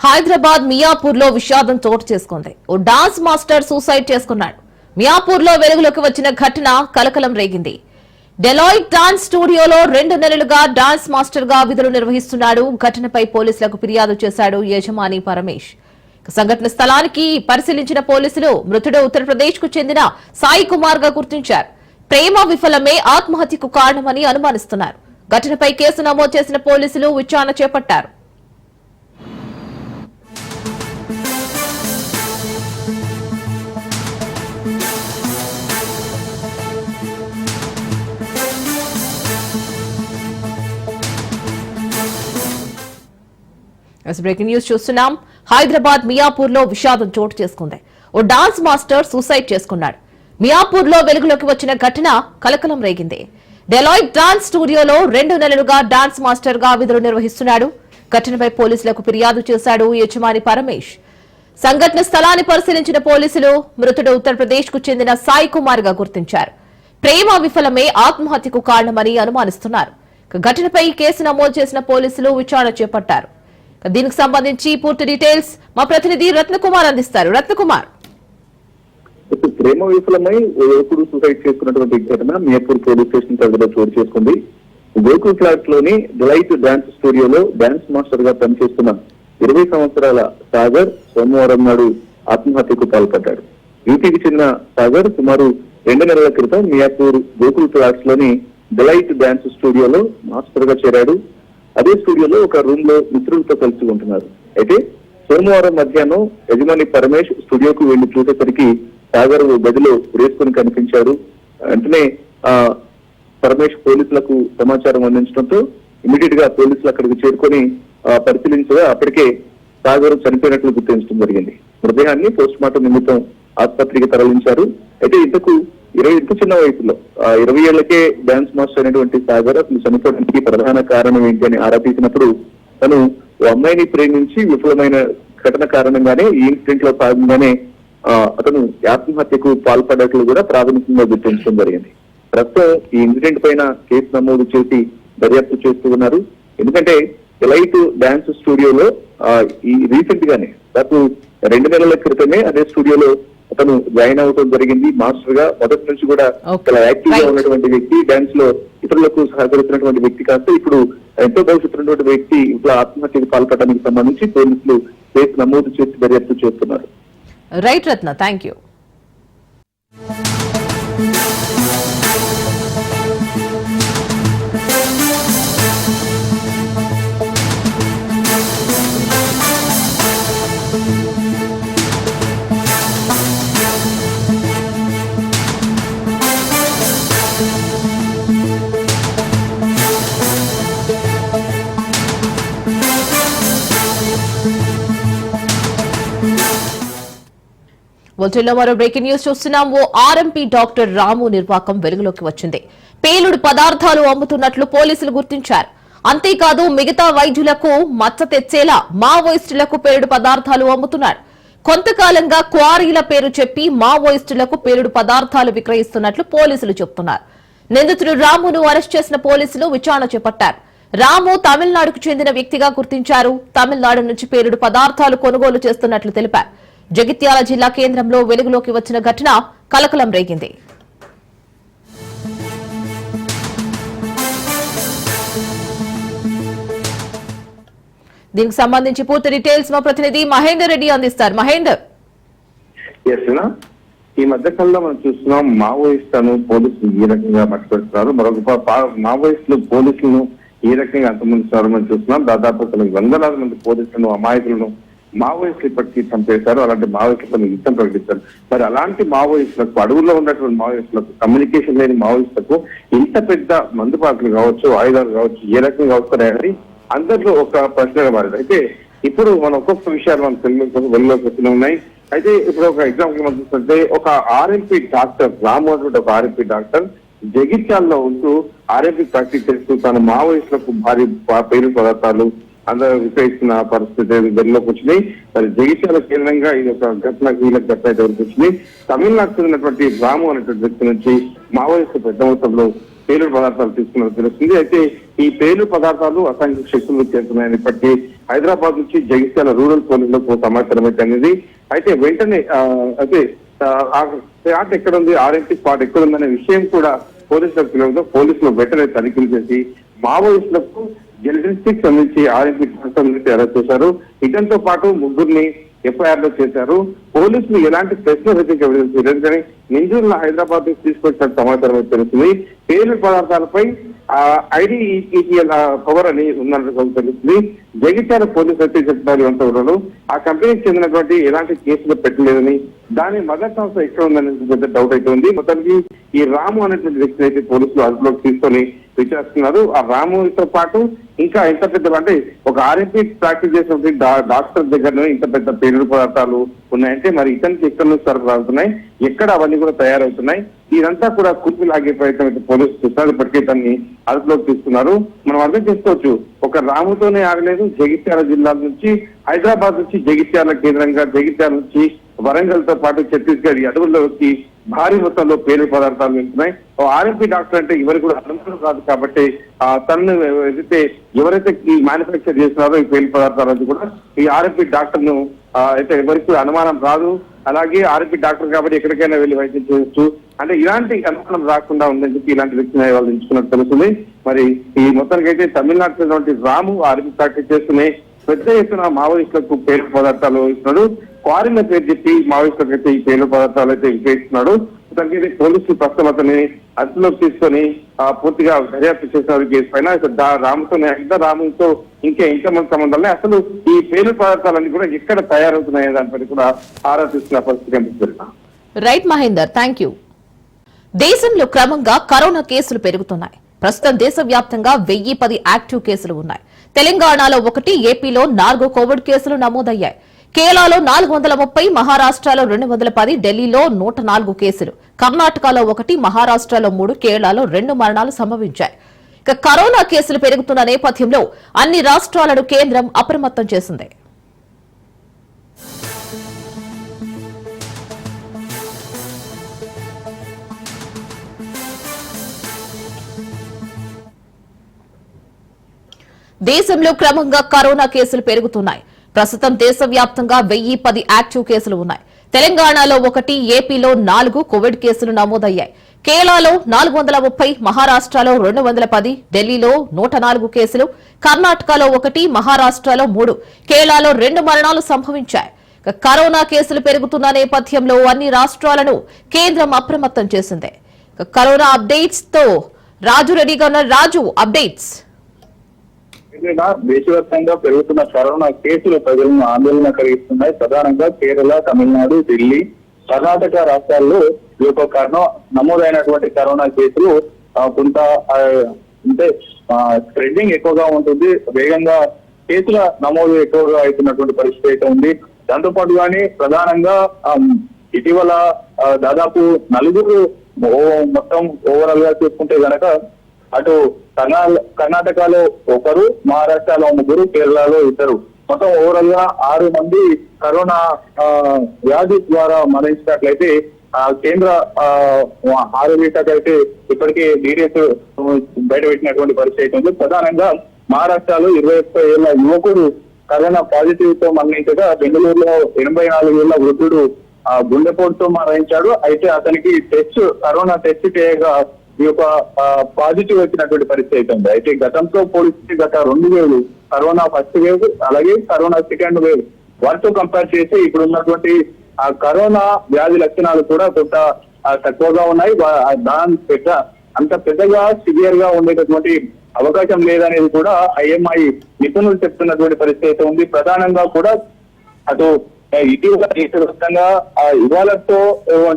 హైదరాబాద్ మియాపూర్ లో విషాదం చోటు చేసుకుంది. ఓ డాన్స్ మాస్టర్ సూసైడ్ చేసుకున్నాడు. మియాపూర్ లో వెలుగులోకి వచ్చిన ఘటన కలకలం రేగింది. డెలాయిట్ డాన్స్ స్టూడియోలో 2 నెలలుగా డాన్స్ మాస్టర్ గా విధులు నిర్వహిస్తున్నాడు. ఘటనపై పోలీసులకు ఫిర్యాదు చేశాడు యజమాని పరమేష్. సంఘటన స్థలానికి పరిశీలించిన పోలీసులు మృతుడు ఉత్తరప్రదేశ్ కు చెందిన సాయి కుమార్ గా గుర్తించారు. ప్రేమ విఫలమే ఆత్మహత్యకు కారణమని అనుమానిస్తున్నారు. ఘటనపై కేసు నమోదు చేసిన పోలీసులు విచారణ చేపట్టారు. బ్రేకింగ్ న్యూస్ చూస్తున్నాం. హైదరాబాద్ మియాపూర్ లో విషాదం చోటు చేసుకుంది. ఓ డాన్స్ మాస్టర్ సూసైడ్ చేసుకున్నాడు. మియాపూర్ లో వెలుగులోకి వచ్చిన ఘటన కలకలం రేగింది. డెలాయిట్ డాన్స్ స్టూడియోలో 2 నెలలుగా డాన్స్ మాస్టర్ గా విధులు నిర్వహిస్తున్నాడు. ఘటనపై పోలీసులకు ఫిర్యాదు చేశాడు యజమాని పరమేష్. సంఘటన స్థలాన్ని పరిశీలించిన పోలీసులు మృతుడు ఉత్తరప్రదేశ్ కు చెందిన సాయి కుమార్ గా గుర్తించారు. ప్రేమ విఫలమే ఆత్మహత్యకు కారణమని అనుమానిస్తున్నారు. ఘటనపై కేసు నమోదు చేసిన పోలీసులు విచారణ చేపట్టారు. దీనికి సంబంధించి పూర్తి డీటెయిల్స్ మా ప్రతినిధి రత్నకుమార్ అందిస్తారు. రత్నకుమార్, ప్రేమ విఫలమై ఓ యువకుడు సూసైడ్ చేసుకున్నటువంటి ఘటన మియాపూర్ పోలీస్ స్టేషన్ పరిధిలో చోటు చేసుకుంది. గోకుల్ ఫ్లాట్ లోని డిలైట్ డాన్స్ స్టూడియోలో డాన్స్ మాస్టర్ గా పనిచేస్తున్న 20 సంవత్సరాల సాగర్ సోమవారం నాడు ఆత్మహత్యకు పాల్పడ్డాడు. యూపీకి చెందిన సాగర్ సుమారు 2 నెలల క్రితం మియాపూర్ గోకుల్ ఫ్లాట్స్ లోని డిలైట్ డాన్స్ స్టూడియోలో మాస్టర్ గా చేరాడు. అదే స్టూడియోలో ఒక రూమ్ లో మిత్రులతో కలిసి ఉంటున్నారు. అయితే సోమవారం మధ్యాహ్నం యజమాని పరమేష్ స్టూడియోకు వెళ్లి చూసేసరికి సాగర్ గదిలో రేసుకొని కనిపించాడు. వెంటనే పరమేష్ పోలీసులకు సమాచారం అందించడంతో ఇమీడియట్ గా పోలీసులు అక్కడికి చేరుకొని పరిశీలించగా అప్పటికే సాగర్ చనిపోయినట్లు గుర్తించడం జరిగింది. మృతదేహాన్ని పోస్ట్ మార్టం నిమిత్తం ఆసుపత్రికి తరలించారు. అయితే ఇంతకు ఇంత చిన్న వయసులో 20 ఏళ్లకే డాన్స్ మాస్టర్ అయినటువంటి సాగర్ అసలు చనిపోవడానికి ప్రధాన కారణం ఏంటి అని ఆరా తీసినప్పుడు తను ఓ అమ్మాయిని ప్రేమించి విఫలమైన ఘటన కారణంగానే ఈ ఇన్సిడెంట్ లో భాగంగానే అతను ఆత్మహత్యకు పాల్పడ్డట్లు కూడా ప్రాథమికంగా గుర్తించడం జరిగింది. ప్రస్తుతం ఈ ఇన్సిడెంట్ పైన కేసు నమోదు చేసి దర్యాప్తు చేస్తూ ఉన్నారు. ఎందుకంటే ఎలైట్ డాన్స్ స్టూడియోలో ఈ రీసెంట్ గానే దాదాపు 2 నెలల క్రితమే అదే స్టూడియోలో అతను జాయిన్ అవడం జరిగింది. మాస్టర్ గా మొదటి నుంచి కూడా చాలా యాక్టివ్ గా ఉన్నటువంటి వ్యక్తి, డాన్స్ లో ఇతరులకు సహకరిస్తున్నటువంటి వ్యక్తి కాస్త ఇప్పుడు ఎంతో భవిష్యత్తున్నటువంటి వ్యక్తి ఇట్లా ఆత్మహత్యకు పాల్పడడానికి సంబంధించి పోలీసులు కేసు నమోదు చేసి దర్యాప్తు చేస్తున్నారు. Right Ratna, thank you. బులెటిన్లో మరో బ్రేకింగ్ న్యూస్ చూస్తున్నాం. ఓ ఆర్ఎంపీ డాక్టర్ రాము నిర్వాకం వెలుగులోకి వచ్చింది. పేలుడు పదార్థాలు అమ్ముతున్నట్లు పోలీసులు గుర్తించారు. అంతేకాదు మిగతా వైద్యులకు మచ్చ తెచ్చేలా మావోయిస్టులకు పేలుడు పదార్థాలు అమ్ముతున్నాడు. కొంతకాలంగా క్వారీల పేరు చెప్పి మావోయిస్టులకు పేలుడు పదార్థాలు విక్రయిస్తున్నట్లు పోలీసులు చెబుతున్నారు. నిందితుడు రామును అరెస్ట్ చేసిన పోలీసులు విచారణ చేపట్టారు. రాము తమిళనాడుకు చెందిన వ్యక్తిగా గుర్తించారు. తమిళనాడు నుంచి పేలుడు పదార్థాలు కొనుగోలు చేస్తున్నట్లు తెలిపారు. జగిత్యాల జిల్లా కేంద్రంలో వెలుగులోకి వచ్చిన ఘటన కలకలం రేగింది. దీనికి సంబంధించి పూర్తి డీటెయిల్స్ మా ప్రతినిధి మహేందర్ రెడ్డి అందిస్తారు. మహేందర్, ఈ మధ్య కాలంలో మనం చూస్తున్నాం మావోయిస్టులను పోలీసులు ఏ రకంగా మట్టుపెడుతున్నారు, మరొక మావోయిస్టులు పోలీసులను ఏ రకంగా అంతమందిస్తున్నారు మనం చూస్తున్నాం. దాదాపు వందలాది మంది పోలీసులను అమాయకులను మావోయిస్టులు ఇప్పటికీ చంపేశారు. అలాంటి మావోయిస్టులను యుద్ధం ప్రకటించారు. మరి అలాంటి మావోయిస్టులకు, అడవుల్లో ఉన్నటువంటి మావోయిస్టులకు, కమ్యూనికేషన్ లేని మావోయిస్టులకు ఇంత పెద్ద మందుపాకులు కావచ్చు, ఆయుధాలు కావచ్చు, ఏ రకంగా వస్తున్నాయని అందరిలో ఒక ప్రశ్నగా మారింది. అయితే ఇప్పుడు మనం ఒక్కొక్క విషయాలు మనం వెలుగులోకి వస్తూనే ఉన్నాయి. అయితే ఇప్పుడు ఒక ఎగ్జాంపుల్ మనం చూస్తుంటే ఒక ఆర్ఎంపీ డాక్టర్ రాము అనేటువంటి ఒక ఆర్ఎంపీ డాక్టర్ జగిత్యాలలో ఉంటూ ఆర్ఎంపీ ప్రాక్టీస్ చేస్తూ తన మావోయిస్టులకు భారీ పేలుడు పదార్థాలు అందరూ విక్రయిస్తున్న పరిస్థితి వెలుగులోకి వచ్చినాయి. మరి జగిత్యాల కేంద్రంగా ఇది ఒక ఘటన ఘటన అయితే వచ్చింది. తమిళనాడు చెందినటువంటి రాము అనేటువంటి వ్యక్తి నుంచి మావోయిస్టు పెద్ద మొత్తంలో పేలుడు పదార్థాలు తీసుకున్నట్టు తెలుస్తుంది. అయితే ఈ పేలుడు పదార్థాలు అసాంఘిక శక్తులు చేస్తున్నాయని ఇప్పటికీ హైదరాబాద్ నుంచి జగిత్యాల రూరల్ పోలీసులకు సమాచారం అయితే అనేది. అయితే వెంటనే ఆ స్పాట్ ఎక్కడ ఉంది, ఆర్ఎంపీ స్పాట్ ఎక్కడ ఉందనే విషయం కూడా పోలీసులకు తెలియదు. పోలీసులు వెంటనే తనిఖీలు చేసి మావోయిస్టులకు జెలిస్టిక్ సంబంధించి ఆర్ఎంపీ సంబంధించి అరెస్ట్ చేశారు. ఇదంతో పాటు ముగ్గురిని ఎఫ్ఐఆర్ లో చేశారు. పోలీసులు ఎలాంటి ప్రశ్నలు అయితే ఎవిడెన్స్ కానీ నిందితులను హైదరాబాద్ నుంచి తీసుకొచ్చిన సమాచారం అయితే తెలుస్తుంది. పేలుడు పదార్థాలపై ఐడిఈటీఎల్ పవర్ అని ఉన్నట్టు తెలుస్తుంది. జగిత్యాల పోలీసులు అయితే చెప్తారు అంత ఊళ్ళో ఆ కంపెనీకి చెందినటువంటి ఎలాంటి కేసులు పెట్టలేదని, దాని మదర్ సంస్థ ఎక్కడ ఉందనే పెద్ద డౌట్ అయితే ఉంది. మొత్తానికి ఈ రాము అనేటువంటి వ్యక్తిని అయితే పోలీసులు అదుపులోకి తీసుకొని విచారిస్తున్నారు. ఆ రాముతో పాటు ఇంకా ఇంత పెద్ద అంటే ఒక ఆర్ఎంపీ ప్రాక్టీస్ చేసినటువంటి డాక్టర్ దగ్గర ఇంత పెద్ద పేలుడు పదార్థాలు ఉన్నాయంటే మరి ఇతనికి ఎక్కడ నుంచి సరఫరా అవుతున్నాయి, ఎక్కడ అవన్నీ కూడా తయారవుతున్నాయి, ఇదంతా కూడా కుర్పి లాగే ప్రయత్నం అయితే పోలీసులు చూస్తున్నారు. ఇప్పటికే దాన్ని అదుపులోకి తీసుకున్నారు. మనం అర్థం చేసుకోవచ్చు, ఒక రాముతోనే ఆగలేదు. జగిత్యాల జిల్లా నుంచి హైదరాబాద్ నుంచి జగిత్యాల కేంద్రంగా, జగిత్యాల నుంచి వరంగల్ తో పాటు ఛత్తీస్గఢ్ అడవుల్లోకి భారీ మొత్తంలో పేలుడు పదార్థాలు వెళ్తున్నాయి. ఆర్ఎంపీ డాక్టర్ అంటే ఎవరు కూడా అనుమతులు కాదు కాబట్టి తనను ఎవరైతే ఈ మ్యానుఫ్యాక్చర్ చేస్తున్నారో ఈ పేలుడు పదార్థాలు కూడా ఈ ఆర్ఎంపీ డాక్టర్ ను అయితే ఎవరికి అనుమానం రాదు. అలాగే ఆర్ఎంపీ డాక్టర్ కాబట్టి ఎక్కడికైనా వెళ్ళి వైద్యం చేయొచ్చు అంటే ఇలాంటి అనుమానం రాకుండా ఉందని చెప్పి ఇలాంటి వ్యక్తిని వాళ్ళు ఎంచుకున్నట్టు తెలుస్తుంది. మరి ఈ మొత్తానికైతే తమిళనాడు చెందినటువంటి రాము ఆర్ఎంపీ ప్రాక్టీస్ చేస్తూనే పెద్ద ఎత్తున మావోయిస్టులకు పేలుడు పదార్థాలు ఇస్తున్నాడు. క్వారీల పేరు చెప్పి మావోయిస్టులకు అయితే ఈ పేలుడు పదార్థాలు అయితే విక్రయిస్తున్నాడు. దానికి పోలీసులు ప్రస్తుతం అతన్ని అదుపులోకి తీసుకొని పూర్తిగా దర్యాప్తు చేసిన కేసు పైన రాముతో ఇంకా ఎంతమంది సంబంధాలు అసలు ఈ పేలుడు పదార్థాలన్నీ కూడా ఎక్కడ తయారవుతున్నాయనే దానిపై కూడా ఆరా తీస్తున్న పరిస్థితి కనిపిస్తుంది. Right Mahender, thank you. దేశంలో క్రమంగా కరోనా కేసులు పెరుగుతున్నాయి. ప్రస్తుతం దేశవ్యాప్తంగా 1010 యాక్టివ్ కేసులు ఉన్నాయి. తెలంగాణలో 1, ఏపీలో 4 కోవిడ్ కేసులు నమోదయ్యాయి. కేరళలో 430, మహారాష్ట్రలో 210, ఢిల్లీలో 104 కేసులు, కర్ణాటకలో 1, మహారాష్ట్రలో 3, కేరళలో 2 మరణాలు సంభవించాయి. ఇక కరోనా కేసులు పెరుగుతున్న నేపథ్యంలో అన్ని రాష్ట్రాలను కేంద్రం అప్రమత్తం చేసింది. దేశంలో క్రమంగా కరోనా కేసులు పెరుగుతున్నాయి. ప్రస్తుతం దేశవ్యాప్తంగా 1010 యాక్టివ్ కేసులు ఉన్నాయి. తెలంగాణలో 1, ఏపీలో 4 కోవిడ్ కేసులు నమోదయ్యాయి. కేరళలో 430, మహారాష్ట్రలో 210, ఢిల్లీలో 104 కేసులు, కర్ణాటకలో 1, మహారాష్ట్రలో 3, కేరళలో 2 మరణాలు సంభవించాయి. కరోనా కేసులు పెరుగుతున్న నేపథ్యంలో అన్ని రాష్ట్రాలను కేంద్రం అప్రమత్తం చేసింది. కరోనా అప్డేట్స్ తో రాజు రెడీగా ఉన్న. రాజు, అప్డేట్స్. దేశవ్యాప్తంగా పెరుగుతున్న కరోనా కేసులు ప్రజలను ఆందోళన కలిగిస్తున్నాయి. ప్రధానంగా కేరళ, తమిళనాడు, ఢిల్లీ, కర్ణాటక రాష్ట్రాల్లో ఈ యొక్క నమోదైనటువంటి కరోనా కేసులు కొంత అంటే స్ప్రెడ్డింగ్ ఎక్కువగా ఉంటుంది. వేగంగా కేసుల నమోదు ఎక్కువగా అవుతున్నటువంటి పరిస్థితి అయితే ఉంది. దాంతో పాటుగానే ప్రధానంగా ఇటీవల దాదాపు 4 మొత్తం ఓవరాల్ గా చూసుకుంటే గనక అటు కర్ణాటకలో 1, మహారాష్ట్రలో 3, కేరళలో 2, మొత్తం ఓవరాల్ గా 6 మంది కరోనా వ్యాధి ద్వారా మరణించినట్లయితే కేంద్ర ఆరోగ్య శాఖ అయితే ఇప్పటికే డీటెయిల్స్ బయటపెట్టినటువంటి పరిస్థితి ఉంది. ప్రధానంగా మహారాష్ట్రలో 21 ఏళ్ల యువకుడు కరోనా పాజిటివ్ తో మరణించగా, బెంగళూరులో 84 ఏళ్ల వృద్ధుడు గుండెపోటుతో మరణించాడు. అయితే అతనికి కరోనా టెస్ట్ చేయగా ఈ యొక్క పాజిటివ్ వచ్చినటువంటి పరిస్థితి అవుతుంది. అయితే గతంతో పోలిస్తే గత 2 వేవ్లు, కరోనా ఫస్ట్ వేవ్ అలాగే కరోనా సెకండ్ వేవ్, వాటితో కంపేర్ చేసి ఇప్పుడు ఉన్నటువంటి ఆ కరోనా వ్యాధి లక్షణాలు కూడా కొంత తక్కువగా ఉన్నాయి. అంత పెద్దగా సివియర్ గా ఉండేటటువంటి అవకాశం లేదనేది కూడా ఐఎంఐ నిపుణులు చెప్తున్నటువంటి పరిస్థితి అయితే ఉంది. ప్రధానంగా కూడా అటు ఇటీవల దేశవ్యాప్తంగా ఇవాళతో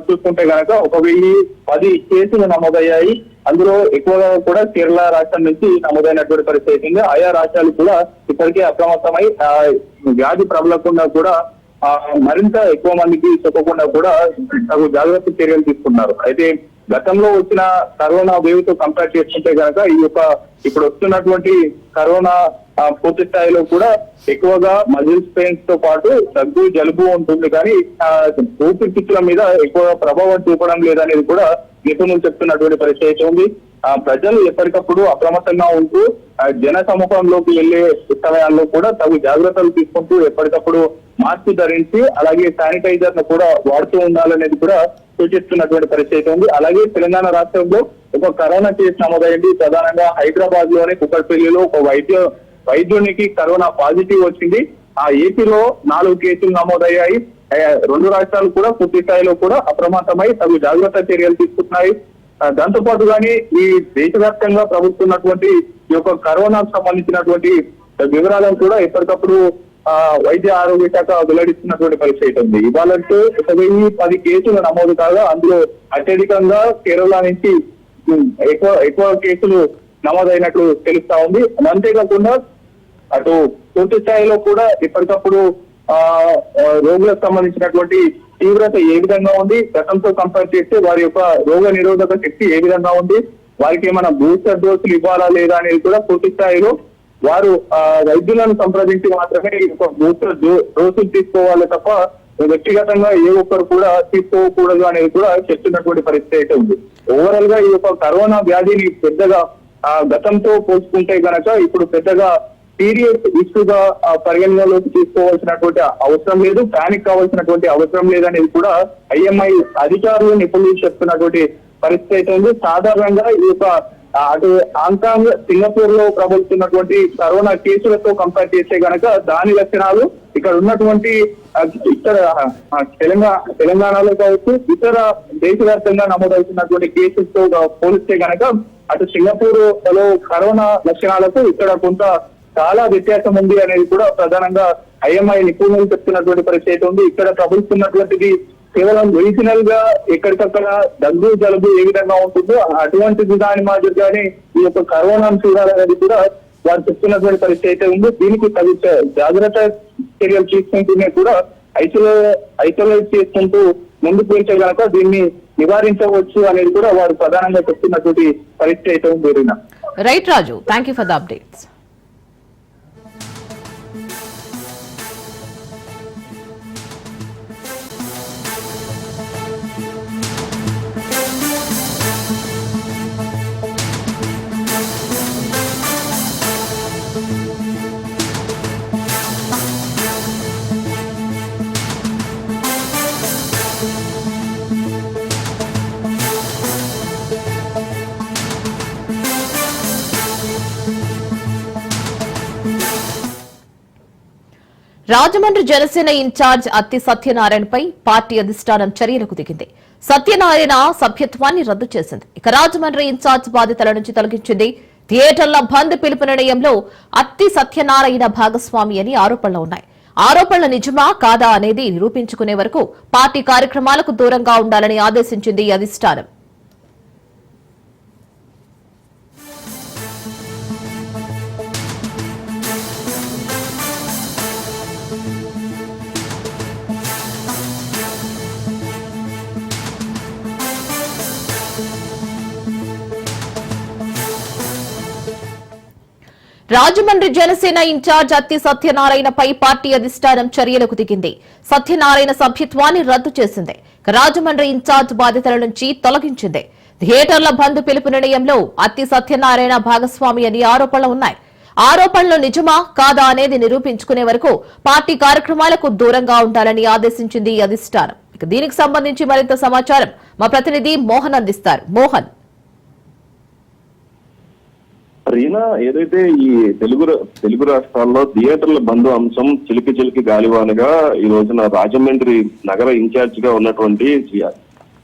చూసుకుంటే కనుక 1010 కేసులు నమోదయ్యాయి. అందులో ఎక్కువగా కూడా కేరళ రాష్ట్రం నుంచి నమోదైనటువంటి పరిస్థితి ఉంది. ఆయా రాష్ట్రాలు కూడా ఇప్పటికే అప్రమత్తమై వ్యాధి ప్రబలకుండా కూడా మరింత ఎక్కువ మందికి చెప్పకుండా కూడా తగు జాగ్రత్త చర్యలు తీసుకున్నారు. అయితే గతంలో వచ్చిన కరోనా వేవ్ తో కంపేర్ చేసుకుంటే కనుక ఇప్పుడు వస్తున్నటువంటి కరోనా పూర్తి స్థాయిలో కూడా ఎక్కువగా మజిల్స్ పెయిన్స్ తో పాటు దగ్గు, జలుబు ఉంటుంది, కానీ ఊపిరితిత్తుల మీద ఎక్కువ ప్రభావం చూపడం లేదనేది కూడా నిపుణులు చెప్తున్నటువంటి పరిస్థితి ఉంది. ప్రజలు ఎప్పటికప్పుడు అప్రమత్తంగా ఉంటూ జన సమూహంలోకి వెళ్లే సమయాల్లో కూడా తగు జాగ్రత్తలు తీసుకుంటూ ఎప్పటికప్పుడు మాస్క్ ధరించి అలాగే శానిటైజర్ ను కూడా వాడుతూ ఉండాలనేది కూడా సూచిస్తున్నటువంటి పరిస్థితి ఉంది. అలాగే తెలంగాణ రాష్ట్రంలో ఒక కరోనా కేసు నమోదైంది. ప్రధానంగా హైదరాబాద్ లోని కుక్కట్పల్లిలో ఒక వైద్యునికి కరోనా పాజిటివ్ వచ్చింది. ఆ ఏపీలో 4 కేసులు నమోదయ్యాయి. 2 రాష్ట్రాలు కూడా పూర్తి స్థాయిలో కూడా అప్రమత్తమై తగు జాగ్రత్త చర్యలు తీసుకుంటున్నాయి. దాంతో పాటుగానే ఈ దేశవ్యాప్తంగా ప్రభుత్వన్నటువంటి ఈ యొక్క కరోనాకు సంబంధించినటువంటి వివరాలను కూడా ఎప్పటికప్పుడు వైద్య ఆరోగ్య శాఖ వెల్లడిస్తున్నటువంటి పరిస్థితి ఉంది. ఇవాళంటే 1010 కేసులు నమోదు కాగా అందులో అత్యధికంగా కేరళ నుంచి ఎక్కువ కేసులు నమోదైనట్లు తెలుస్తా ఉంది. అంతేకాకుండా అటు పూర్తి స్థాయిలో కూడా ఎప్పటికప్పుడు రోగులకు సంబంధించినటువంటి తీవ్రత ఏ విధంగా ఉంది, గతంతో కంపేర్ చేస్తే వారి యొక్క రోగ నిరోధక శక్తి ఏ విధంగా ఉంది, వారికి ఏమైనా బూస్టర్ డోసులు ఇవ్వాలా లేదా అనేది కూడా పూర్తి స్థాయిలో వారు వైద్యులను సంప్రదించి మాత్రమే ఈ యొక్క బూస్టర్ డోసులు తీసుకోవాలి తప్ప వ్యక్తిగతంగా ఏ ఒక్కరు కూడా తీసుకోకూడదు అనేది కూడా చెప్తున్నటువంటి పరిస్థితి అయితే ఉంది. ఓవరాల్ గా ఈ యొక్క కరోనా వ్యాధిని పెద్దగా గతంతో పోల్చుకుంటే గనక ఇప్పుడు పెద్దగా సీరియస్ ఇష్యూగా పరిగణనలోకి తీసుకోవాల్సినటువంటి అవసరం లేదు, ప్యానిక్ కావాల్సినటువంటి అవసరం లేదనేది కూడా ఐఎంఐ అధికారులు నిపుణులు చెప్తున్నటువంటి పరిస్థితి అయితే ఉంది. సాధారణంగా ఈ యొక్క అటు హాంకాంగ్, సింగపూర్ లో ప్రబలుతున్నటువంటి కరోనా కేసులతో కంపేర్ చేస్తే గనక దాని లక్షణాలు ఇక్కడ ఉన్నటువంటి తెలంగాణలో కావచ్చు ఇతర దేశవ్యాప్తంగా నమోదవుతున్నటువంటి కేసులతో పోలిస్తే గనక అటు సింగపూర్ లో కరోనా లక్షణాలకు ఇక్కడ కొంత చాలా వ్యత్యాసం ఉంది అనేది కూడా ప్రధానంగా ఐఎంఐ నిపుణులు చెప్తున్నటువంటి పరిస్థితి ఉంది. ఇక్కడ ప్రబలుతున్నటువంటిది కేవలం రీజనల్ గా ఎక్కడికక్కడ దగ్గు జలుబు ఏ విధంగా ఉంటుందో అటువంటిది దాని మాదిరిగానే ఈ యొక్క కరోనాను చూడాలనేది కూడా వారు చెప్తున్నటువంటి పరిస్థితి ఉంది. దీనికి తగు జాగ్రత్త చర్యలు తీసుకుంటూనే కూడా ఐసోలేట్ చేసుకుంటూ ముందుకు వెళ్తే కనుక దీన్ని నివారించవచ్చు అనేది కూడా వారు ప్రధానంగా చెప్తున్నటువంటి పరిస్థితి ఉంది. Right Raju, thank you for the updates. Rajahmundry Janasena in charge Atti సత్యనారాయణపై పార్టీ అధిష్టానం చర్యలకు దిగింది. సత్యనారాయణ సభ్యత్వాన్ని రద్దు చేసింది. ఇక రాజమండ్రి ఇన్ఛార్జ్ బాధ్యతల నుంచి తొలగించింది. థియేటర్ల బంద్ పిలుపు నిర్ణయంలో అత్తి సత్యనారాయణ భాగస్వామి అని ఆరోపణలు ఉన్నాయి. ఆరోపణలు నిజమా కాదా అనేది నిరూపించుకునే వరకు పార్టీ కార్యక్రమాలకు దూరంగా ఉండాలని ఆదేశించింది అధిష్టానం. రాజమండ్రి జనసేన ఇన్ఛార్జ్ అత్తి సత్యనారాయణపై పార్టీ అధిష్టానం చర్యలకు దిగింది. సత్యనారాయణ సభ్యత్వాన్ని రద్దు చేసింది. రాజమండ్రి ఇన్ఛార్జ్ బాధ్యతల నుంచి తొలగించింది. థియేటర్ల బంద్ పిలుపు నిర్ణయంలో అత్తి సత్యనారాయణ భాగస్వామి అని ఆరోపణలు ఉన్నాయి. ఆరోపణలు నిజమా కాదా అనేది నిరూపించుకునే వరకు పార్టీ కార్యక్రమాలకు దూరంగా ఉండాలని ఆదేశించింది అధిష్టానం. దీనికి సంబంధించి మరింత సమాచారం మా ప్రతినిధి మోహన్ అందిస్తారు. మోహన్, రీనా, ఏదైతే ఈ తెలుగు రాష్ట్రాల్లో థియేటర్ల బంద్ అంశం చిలికి గాలివానగా ఈ రోజున రాజమండ్రి నగర ఇన్ఛార్జ్ గా ఉన్నటువంటి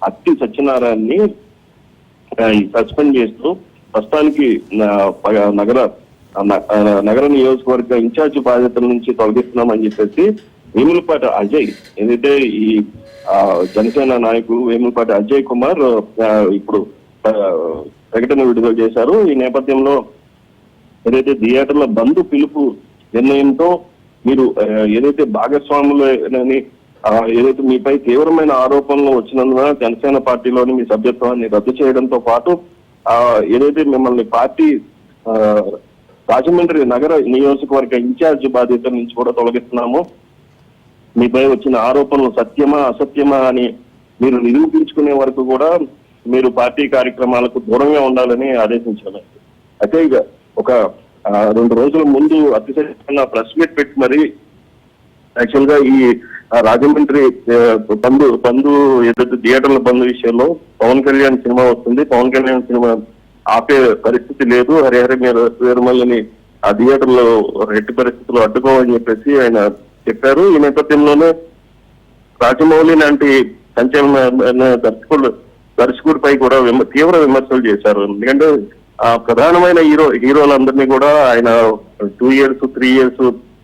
అత్తి సత్యనారాయణని సస్పెండ్ చేస్తూ ప్రస్తుతానికి నగర నియోజకవర్గ ఇన్ఛార్జ్ బాధ్యతల నుంచి తొలగిస్తున్నామని చెప్పేసి వేములపాటి అజయ్, ఏదైతే ఈ జనసేన నాయకులు వేములపాటి అజయ్ కుమార్ ఇప్పుడు ప్రకటన విడుదల చేశారు. ఈ నేపథ్యంలో ఏదైతే థియేటర్ల బంద్ పిలుపు నిర్ణయంతో మీరు ఏదైతే భాగస్వాములని ఏదైతే మీపై తీవ్రమైన ఆరోపణలు వచ్చినందున జనసేన పార్టీలోని మీ సభ్యత్వాన్ని రద్దు చేయడంతో పాటు ఏదైతే మిమ్మల్ని పార్టీ రాజమండ్రి నగర నియోజకవర్గ ఇన్ఛార్జ్ బాధ్యత నుంచి కూడా తొలగిస్తున్నాము, మీపై వచ్చిన ఆరోపణలు సత్యమా అసత్యమా అని మీరు నిరూపించుకునే వరకు కూడా మీరు పార్టీ కార్యక్రమాలకు దూరంగా ఉండాలని ఆదేశించారు. అయితే ఇక ఒక 2 రోజుల ముందు అతిశయ ప్రెస్ మీట్ పెట్టి మరి యాక్చువల్ గా ఈ రాజమండ్రి బంధు ఏదైతే థియేటర్ల బంధు విషయంలో పవన్ కళ్యాణ్ సినిమా వస్తుంది, పవన్ కళ్యాణ్ సినిమా ఆపే పరిస్థితి లేదు, హరిహర వీరమల్లని ఆ థియేటర్లో ఎట్టి పరిస్థితుల్లో అడ్డుకోమని చెప్పేసి ఆయన చెప్పారు. ఈ నేపథ్యంలోనే రాజమౌళి లాంటి సంచలన దర్శకుడిపై కూడా తీవ్ర విమర్శలు చేశారు. ఎందుకంటే ఆ ప్రధానమైన హీరోలందరినీ కూడా ఆయన 2 years 3 years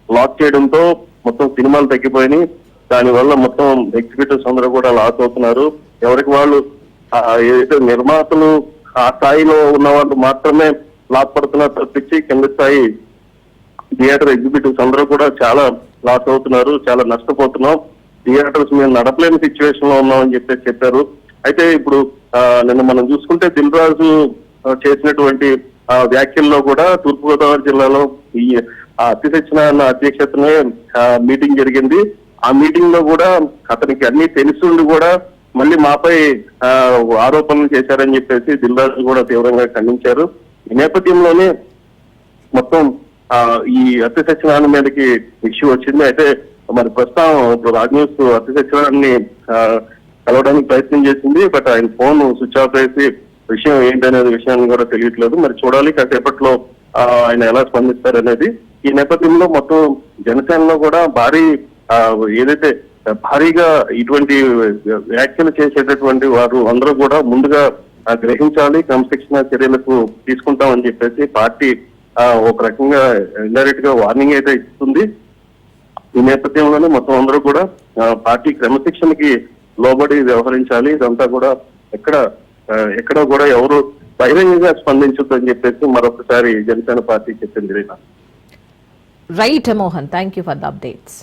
లాక్ చేయడంతో మొత్తం సినిమాలు తగ్గిపోయినాయి. దానివల్ల మొత్తం ఎగ్జిక్యూటివ్స్ అందరూ కూడా లాస్ అవుతున్నారు. ఎవరికి వాళ్ళు ఏదైతే నిర్మాతలు ఆ స్థాయిలో ఉన్న వాళ్ళు మాత్రమే లాస్ పడుతున్నారు తప్పించి కింద స్థాయి థియేటర్ ఎగ్జిక్యూటివ్స్ అందరూ కూడా చాలా లాస్ అవుతున్నారు, చాలా నష్టపోతున్నాం, థియేటర్స్ మేము నడపలేని సిచ్యువేషన్ లో ఉన్నామని చెప్పారు. అయితే ఇప్పుడు నిన్న మనం చూసుకుంటే దిల్ రాజు చేసినటువంటి వ్యాఖ్యల్లో కూడా తూర్పుగోదావరి జిల్లాలో ఈ అతి సత్యనారాయణ అధ్యక్షతనే మీటింగ్ జరిగింది. ఆ మీటింగ్ లో కూడా అతనికి అన్ని తెలుసుండి కూడా మళ్ళీ మాపై ఆరోపణలు చేశారని చెప్పేసి దిల్ రాజు కూడా తీవ్రంగా ఖండించారు. ఈ నేపథ్యంలోనే మొత్తం ఈ అతి సత్యనారాయణ మీదకి ఇష్యూ వచ్చింది. అయితే మరి ప్రస్తుతం ఇప్పుడు రాజ్ న్యూస్ అతి సత్యనారాయణని కలవడానికి ప్రయత్నం చేసింది. బట్ ఆయన ఫోన్ స్విచ్ ఆఫ్ చేసి విషయం ఏంటనేది విషయాన్ని కూడా తెలియట్లేదు. మరి చూడాలి కాసేపట్లో ఆయన ఎలా స్పందిస్తారనేది. ఈ నేపథ్యంలో మొత్తం జనసేనలో కూడా ఏదైతే భారీగా ఇటువంటి వ్యాఖ్యలు చేసేటటువంటి వారు అందరూ కూడా ముందుగా గ్రహించాలి, క్రమశిక్షణ చర్యలకు తీసుకుంటామని చెప్పేసి పార్టీ ఒక రకంగా ఇండైరెక్ట్ గా వార్నింగ్ అయితే ఇస్తుంది. ఈ నేపథ్యంలోనే మొత్తం అందరూ కూడా పార్టీ క్రమశిక్షణకి లోబడి వ్యవహరించాలి. ఇదంతా కూడా ఎక్కడ కూడా ఎవరు బహిరంగంగా స్పందించొద్దని చెప్పేసి మరొకసారి జనసేన పార్టీ చెప్పింది. Right Mohan, thank you for the updates.